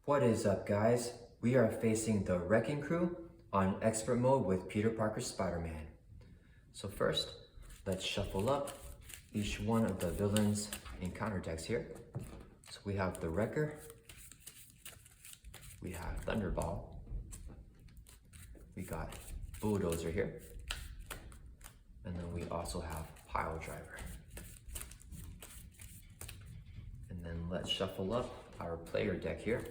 What is up, guys? We are facing the Wrecking Crew on Expert Mode with Peter Parker's Spider-Man. So first, let's shuffle up each one of the villains' encounter decks here. So we have the Wrecker, we have Thunderball, we got Bulldozer here, and then we also have Pile Driver. And then let's shuffle up our player deck here.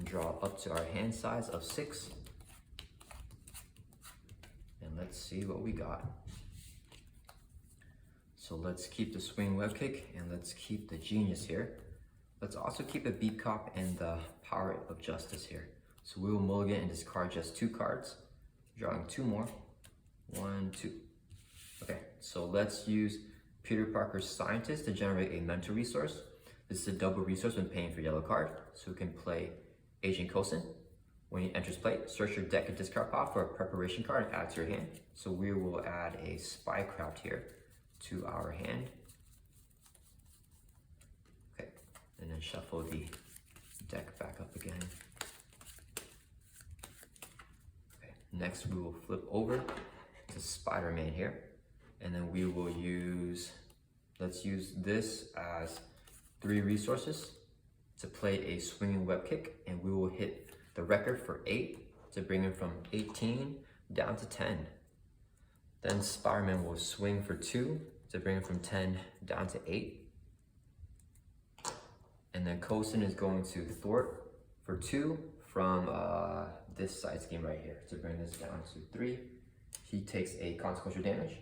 Draw up to our hand size of 6. And let's see what we got. So let's keep the swing web kick and let's keep the genius here. Let's also keep a beat cop and the power of justice here. So we will mulligan and discard just 2 cards, drawing 2 more. 1, 2. Okay, so let's use Peter Parker's Scientist to generate a mental resource. This is a double resource when paying for yellow card, so we can play Agent Coulson. When he enters play, search your deck and discard pile for a preparation card and add it to your hand. So we will add a Spycraft here to our hand. Okay, and then shuffle the deck back up again. Okay, next we will flip over to Spider-Man here. And then we will let's use this as 3 resources to play a swinging web kick, and we will hit the Wrecker for 8 to bring him from 18 down to 10. Then Spider-Man will swing for 2 to bring him from 10 down to 8. And then Coulson is going to thwart for 2 from this side scheme right here to bring this down to 3. He takes a consequential damage,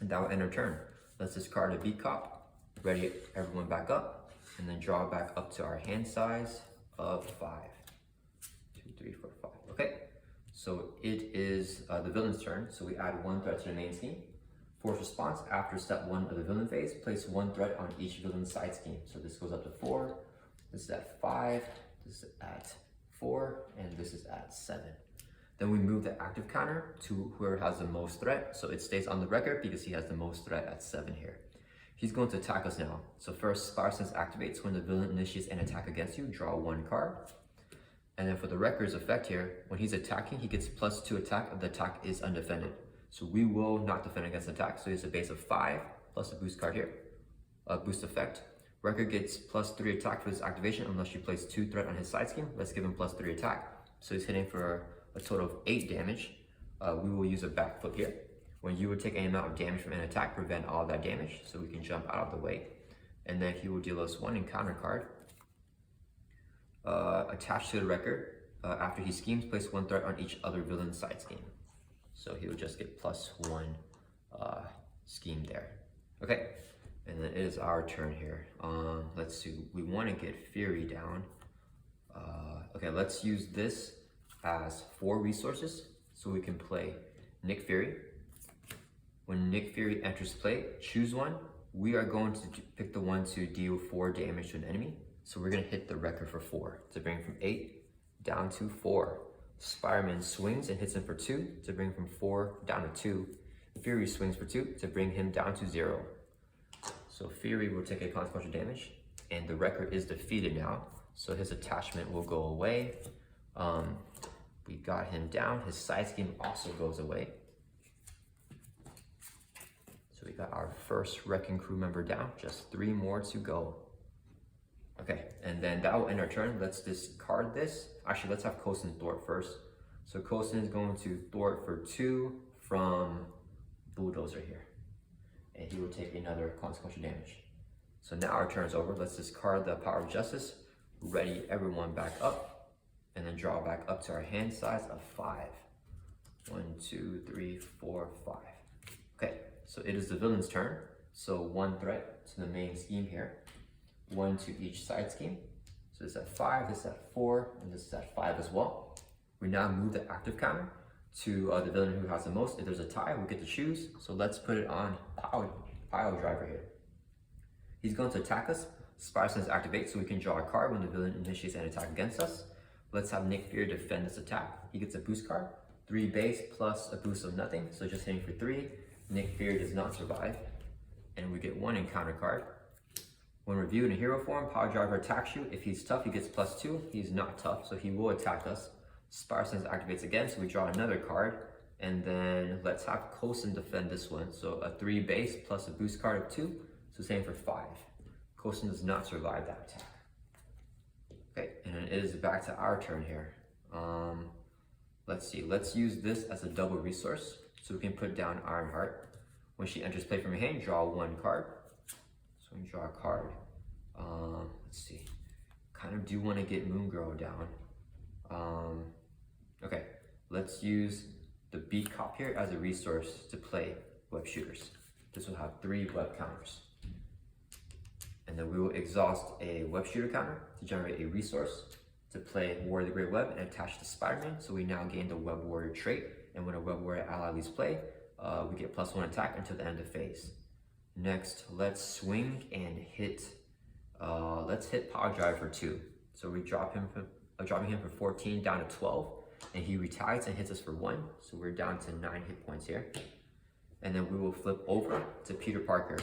and that will end our turn. Let's discard a beat cop, ready everyone back up, and then draw back up to our hand size of 5. 2, 3, 4, 5. Okay, so it is the villain's turn. So we add 1 threat to the main scheme. Force response: after step 1 of the villain phase, place 1 threat on each villain's side scheme. So this goes up to 4, this is at 5, this is at 4, and this is at 7. Then we move the active counter to whoever has the most threat. So it stays on the record because he has the most threat at 7 here. He's going to attack us now. So first, Fire Sense activates when the villain initiates an attack against you, draw 1 card. And then for the Wrecker's effect here, when he's attacking, he gets +2 attack if the attack is undefended. So we will not defend against attack. So he has a base of 5 plus a boost card here, a boost effect. Wrecker gets +3 attack for this activation unless you place 2 threat on his side scheme. Let's give him +3 attack. So he's hitting for a total of 8 damage. We will use a backflip here. When you would take any amount of damage from an attack, prevent all that damage, so we can jump out of the way. And then he will deal us 1 encounter card. Attached to the Wrecker, after he schemes, place 1 threat on each other villain's side scheme. So he will just get +1 scheme there. Okay, and then it is our turn here. Let's see, we want to get Fury down. Okay, let's use this as 4 resources, so we can play Nick Fury. When Nick Fury enters play, choose 1. We are going to pick the one to deal 4 damage to an enemy. So we're going to hit the Wrecker for 4 to bring from 8 down to 4. Spider-Man swings and hits him for 2 to bring from 4 down to 2. Fury swings for 2 to bring him down to 0. So Fury will take a consequential damage, and the Wrecker is defeated now. So his attachment will go away. We got him down. His side scheme also goes away. So we got our first Wrecking Crew member down, just 3 more to go. Okay, and then that will end our turn. Let's discard this. Actually, let's have Coulson thwart first. So Coulson is going to thwart for 2 from Bulldozer here. And he will take another consequential damage. So now our turn is over. Let's discard the Power of Justice, ready everyone back up, and then draw back up to our hand size of 5. 1, 2, 3, 4, 5. Okay. So it is the villain's turn. So 1 threat to the main scheme here, 1 to each side scheme. So this is at 5, this is at 4, and this is at 5 as well. We now move the active counter to the villain who has the most. If there's a tie, we get to choose. So let's put it on Pile Driver here. He's going to attack us. Spider Sense activates so we can draw a card when the villain initiates an attack against us. Let's have Nick Fury defend this attack. He gets a boost card, 3 base plus a boost of nothing, so just hitting for 3. Nick Fury does not survive, and we get one encounter card. When reviewed in hero form, Power Driver attacks you. If he's tough, he gets +2. He's not tough, so he will attack us. Spider Sense activates again, so we draw another card. And then let's have Coulson defend this one. So a 3 base plus a boost card of 2, so same for 5. Coulson does not survive that attack. Okay, and it is back to our turn here. Let's see, let's use this as a double resource, so we can put down Ironheart. When she enters play from your hand, draw 1 card. So we draw a card. Let's see. Kind of do want to get Moon Girl down. Okay, let's use the Beat Cop here as a resource to play web shooters. This will have 3 web counters. And then we will exhaust a web shooter counter to generate a resource to play War of the Great Web and attach to Spider-Man. So we now gain the Web Warrior trait. And when a Web Warrior ally leaves play, we get +1 attack until the end of phase. Next, let's swing and hit, let's hit Power Drive for 2. So we drop him from, dropping him from 14 down to 12, and he retires and hits us for 1. So we're down to 9 hit points here. And then we will flip over to Peter Parker.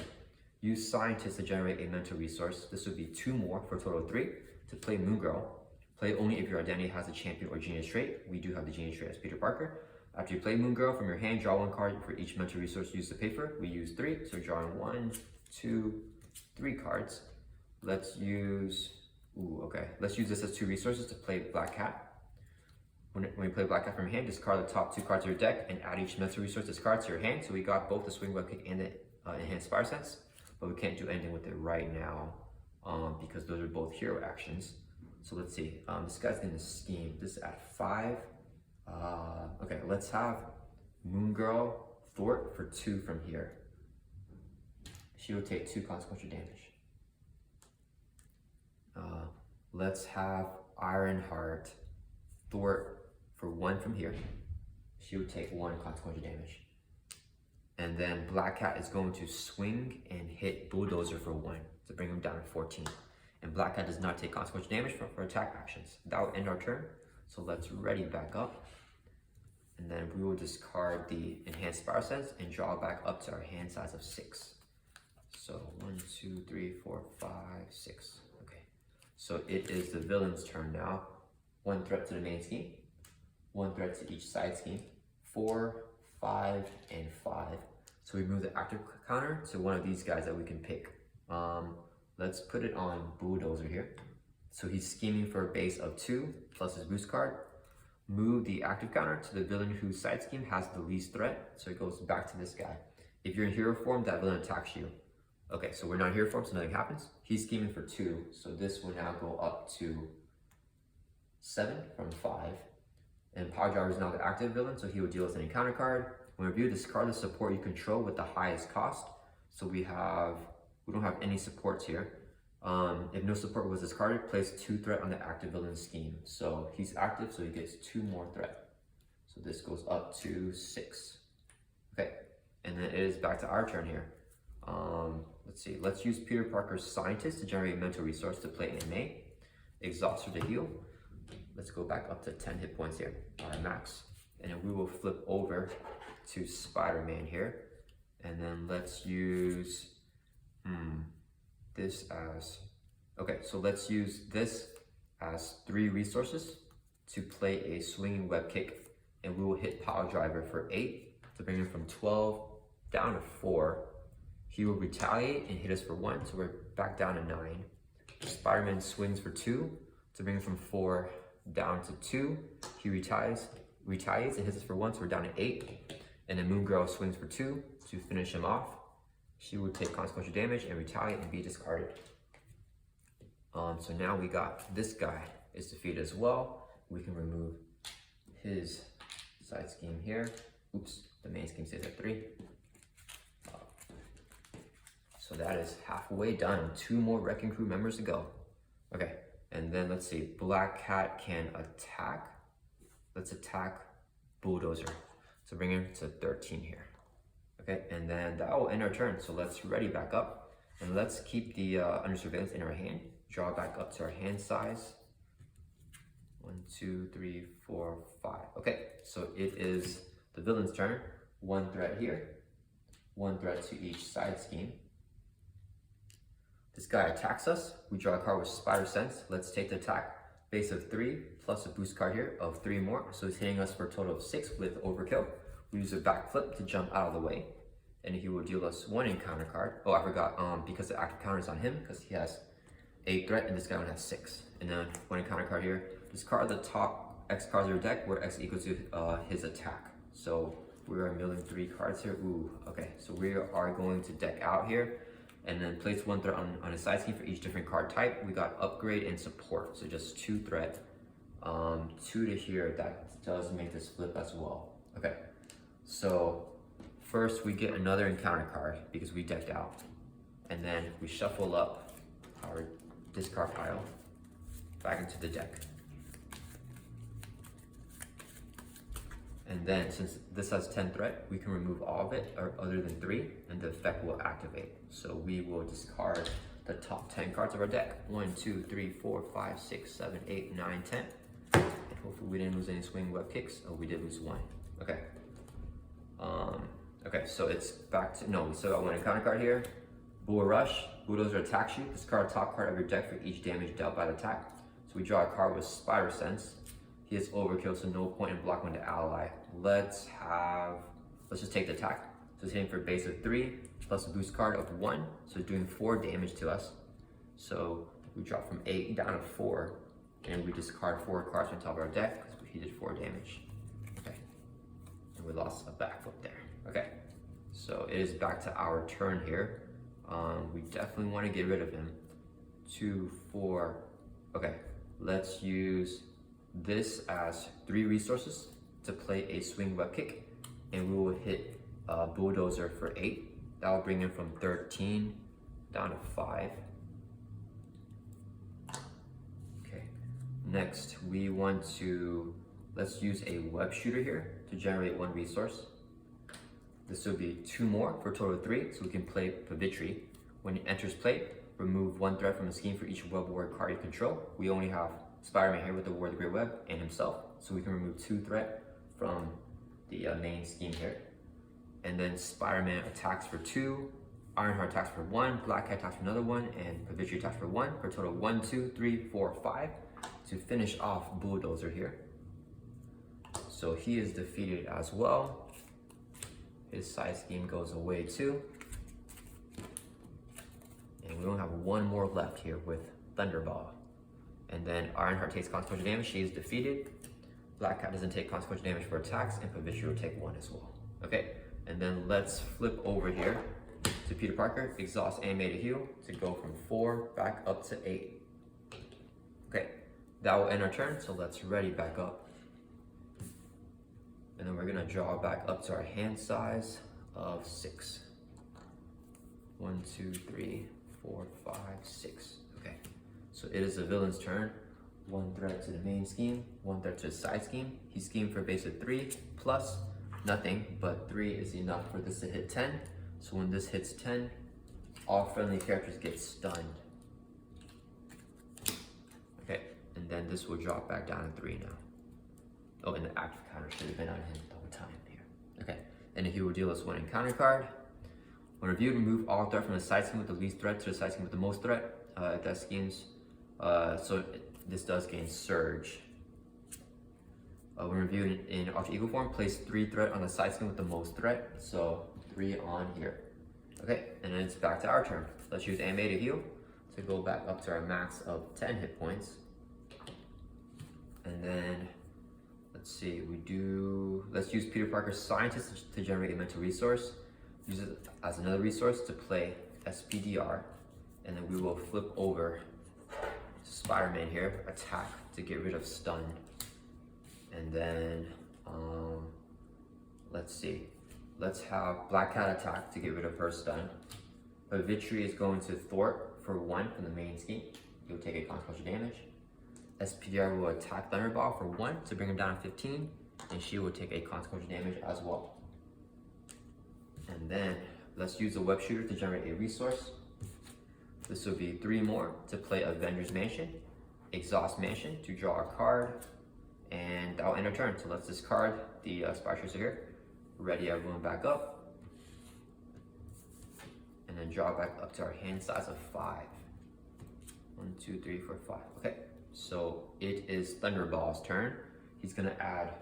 Use Scientist to generate a mental resource. This would be 2 more for a total of 3 to play Moon Girl. Play only if your identity has a champion or genius trait. We do have the genius trait as Peter Parker. After you play Moon Girl from your hand, draw 1 card for each mental resource used to pay for it. We use 3, so drawing 1, 2, 3 cards. Let's use, let's use this as 2 resources to play Black Cat. When you play Black Cat from your hand, discard the top 2 cards of your deck and add each mental resource discard to your hand. So we got both the Swing Web Kick and the Enhanced Spider Sense, but we can't do anything with it right now because those are both hero actions. So let's see, this guy's gonna scheme. This is at 5. Okay, let's have Moon Girl thwart for 2 from here. She will take 2 consequential damage. Let's have Ironheart thwart for 1 from here. She would take 1 consequential damage. And then Black Cat is going to swing and hit Bulldozer for 1 to bring him down to 14. And Black Cat does not take consequential damage for attack actions. That will end our turn. So let's ready back up. And then we will discard the Enhanced Spider Sense and draw back up to our hand size of 6. So 1, 2, 3, 4, 5, 6. Okay. So it is the villain's turn now. 1 threat to the main scheme, 1 threat to each side scheme. 4, 5, and 5. So we move the active counter to one of these guys that we can pick. Let's put it on Bulldozer here. So he's scheming for a base of 2 plus his boost card. Move the active counter to the villain whose side scheme has the least threat. So it goes back to this guy. If you're in hero form, that villain attacks you. Okay, so we're not in hero form, so nothing happens. He's scheming for 2, so this will now go up to 7 from 5. And Power Driver is now the active villain, so he will deal us an encounter card. When reviewed, discard the support you control with the highest cost. So we don't have any supports here. If no support was discarded, place 2 threat on the active villain scheme. So he's active, so he gets 2 more threat. So this goes up to 6. Okay, and then it is back to our turn here. Let's see, let's use Peter Parker's Scientist to generate a mental resource to play AMA. Exhaust her to heal. Let's go back up to 10 hit points here, our max. And then we will flip over to Spider-Man here. And then let's use this as, okay, so let's use this as 3 resources to play a Swinging Web Kick. And we will hit Power Driver for 8 to bring him from 12 down to 4. He will retaliate and hit us for 1, so we're back down to 9. Spider-Man swings for 2 to bring him from 4 down to 2. He retaliates and hits us for 1, so we're down to 8. And then Moon Girl swings for 2 to finish him off. She would take consequential damage and retaliate and be discarded. So now we got this guy is defeated as well. We can remove his side scheme here. Oops, the main scheme stays at 3. So that is halfway done. 2 more Wrecking Crew members to go. Okay, and then let's see. Black Cat can attack. Let's attack Bulldozer. So bring him to 13 here. Okay, and then that will end our turn. So let's ready back up. And let's keep the under surveillance in our hand. Draw back up to our hand size. 1, 2, 3, 4, 5. Okay, so it is the villain's turn. 1 threat here. 1 threat to each side scheme. This guy attacks us. We draw a card with Spider Sense. Let's take the attack. Base of 3 plus a boost card here of 3 more. So he's hitting us for a total of 6 with overkill. We use a backflip to jump out of the way. And he will deal us 1 encounter card. Oh, I forgot, because the active counter is on him, because he has 8 threat and this guy only has 6. And then 1 encounter card here. Discard the top X cards of your deck where X equals to his attack. So we are milling 3 cards here. Ooh, okay. So we are going to deck out here. And then place 1 threat on a side scheme for each different card type. We got upgrade and support, so just 2 threat, 2 to here. That does make this flip as well. Okay, so first we get another encounter card because we decked out, and then we shuffle up our discard pile back into the deck. And then since this has 10 threat, we can remove all of it or other than 3 and the effect will activate. So we will discard the top 10 cards of our deck. 1, 2, 3, 4, 5, 6, 7, 8, 9, 10. And hopefully we didn't lose any swing web kicks. Oh, we did lose 1. Okay. Okay, so it's back to, no, we still got 1 encounter card here. Bull Rush, Bulldozer attacks you. Discard a top card of your deck for each damage dealt by the attack. So we draw a card with Spider Sense. He has overkill, so no point in blocking the ally. Let's just take the attack. So he's hitting for base of 3 plus a boost card of 1. So he's doing 4 damage to us. So we drop from 8 down to 4, and we discard 4 cards on top of our deck because he did 4 damage. Okay, and we lost a backflip there. Okay, so it is back to our turn here. We definitely want to get rid of him. 2, 4. Okay, let's use this as 3 resources to play a swing web kick, and we will hit Bulldozer for 8. That will bring him from 13 down to 5. Okay, next we want to, let's use a web shooter here to generate 1 resource. This will be 2 more for a total of 3, so we can play Pavitri. When it enters play, remove 1 threat from a scheme for each web ward card you control. We only have Spider-Man here with the Ward of the Great Web and himself, so we can remove 2 threat from the main scheme here. And then Spider-Man attacks for 2, Ironheart attacks for 1, Black Cat attacks for another 1, and Pavitri attacks for 1, for a total of 1, 2, 3, 4, 5 to finish off Bulldozer here. So he is defeated as well. His side scheme goes away too. And we only have 1 more left here with Thunderball. And then Ironheart takes consequential damage, she is defeated. Black Cat doesn't take consequential damage for attacks, and Pavitri will take 1 as well. Okay, and then let's flip over here to Peter Parker, exhaust animated heal to go from 4 back up to 8. Okay, that will end our turn, so let's ready back up. And then we're gonna draw back up to our hand size of 6. 1, 2, 3, 4, 5, 6. Okay, so it is the villain's turn. 1 threat to the main scheme, 1 threat to the side scheme. He schemed for a base of 3 plus nothing, but 3 is enough for this to hit 10. So when this hits 10, all friendly characters get stunned. Okay, and then this will drop back down to 3 now. Oh, and the active counter should have been on him the whole time here. Okay, and he will deal us 1 encounter card. When reviewed, remove all threat from the side scheme with the least threat to the side scheme with the most threat. If that schemes, this does gain Surge. When reviewed in alter ego form, place 3 threat on the side scheme with the most threat. So 3 on here. Okay, and then it's back to our turn. Let's use animated heal to go back up to our max of 10 hit points. And then let's see, let's use Peter Parker's Scientist to generate a mental resource. Use it as another resource to play SPDR. And then we will flip over Spider-Man here, attack to get rid of stun. And then, let's see. Let's have Black Cat attack to get rid of her stun. Pavitri is going to thwart for 1 from the main scheme. He'll take a consequential damage. SPDR will attack Thunderball for 1 to bring him down to 15, and she will take a consequential damage as well. And then let's use a web shooter to generate a resource. This will be 3 more to play Avengers Mansion, Exhaust Mansion to draw a card, and that will end our turn. So let's discard the Spider Chaser here. Ready everyone back up. then draw back up to our hand size of 5. 1, 2, 3, 4, 5. Okay, so it is Thunderball's turn. He's gonna add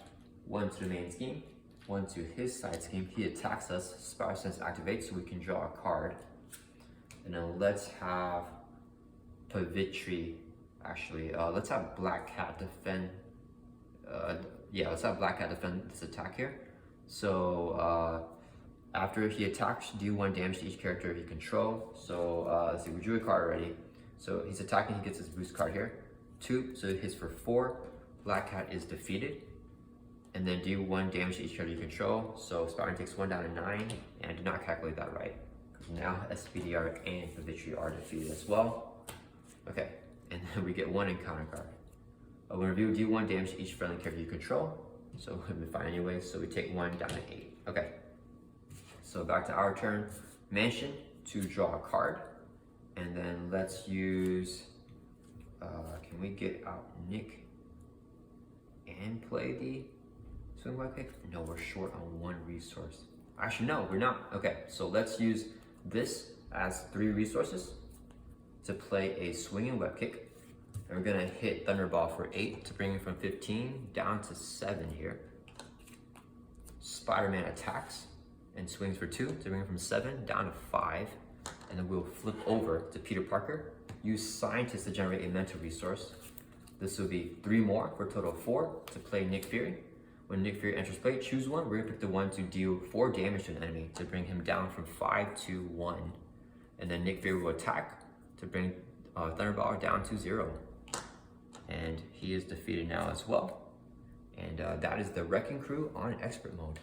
1 to the main scheme, 1 to his side scheme. He attacks us, Spider Sense activates, so we can draw a card. And then let's have Pavitri, actually, let's have Black Cat defend. Yeah, let's have Black Cat defend this attack here. So after he attacks, do 1 damage to each character he control. So let's see, we drew a card already. So he's attacking, he gets his boost card here. 2, so it hits for 4. Black Cat is defeated. And then do 1 damage to each character you control. So Spidey takes 1 down to 9, and I did not calculate that right. Because now SPDR and Pavitri are defeated as well. Okay, and then we get 1 encounter card. When reviewed, do 1 damage to each friendly character you control. So we'll be fine anyway, so we take 1 down to 8. Okay, so back to our turn. Mansion to draw a card. And then let's use, can we get out Nick and play the swing by pick? No, we're short on 1 resource. Actually, no, we're not. Okay, so let's use this as 3 resources to play a swinging web kick. And we're gonna hit Thunderball for 8 to bring it from 15 down to 7 here. Spider-Man attacks and swings for 2 to bring it from 7 down to 5. And then we'll flip over to Peter Parker. Use Scientist to generate a mental resource. This will be 3 more for a total of 4 to play Nick Fury. When Nick Fury enters play, choose 1. We're gonna pick the one to deal 4 damage to an enemy to bring him down from 5 to 1. And then Nick Fury will attack to bring Thunderball down to 0. And he is defeated now as well. And that is the Wrecking Crew on Expert Mode.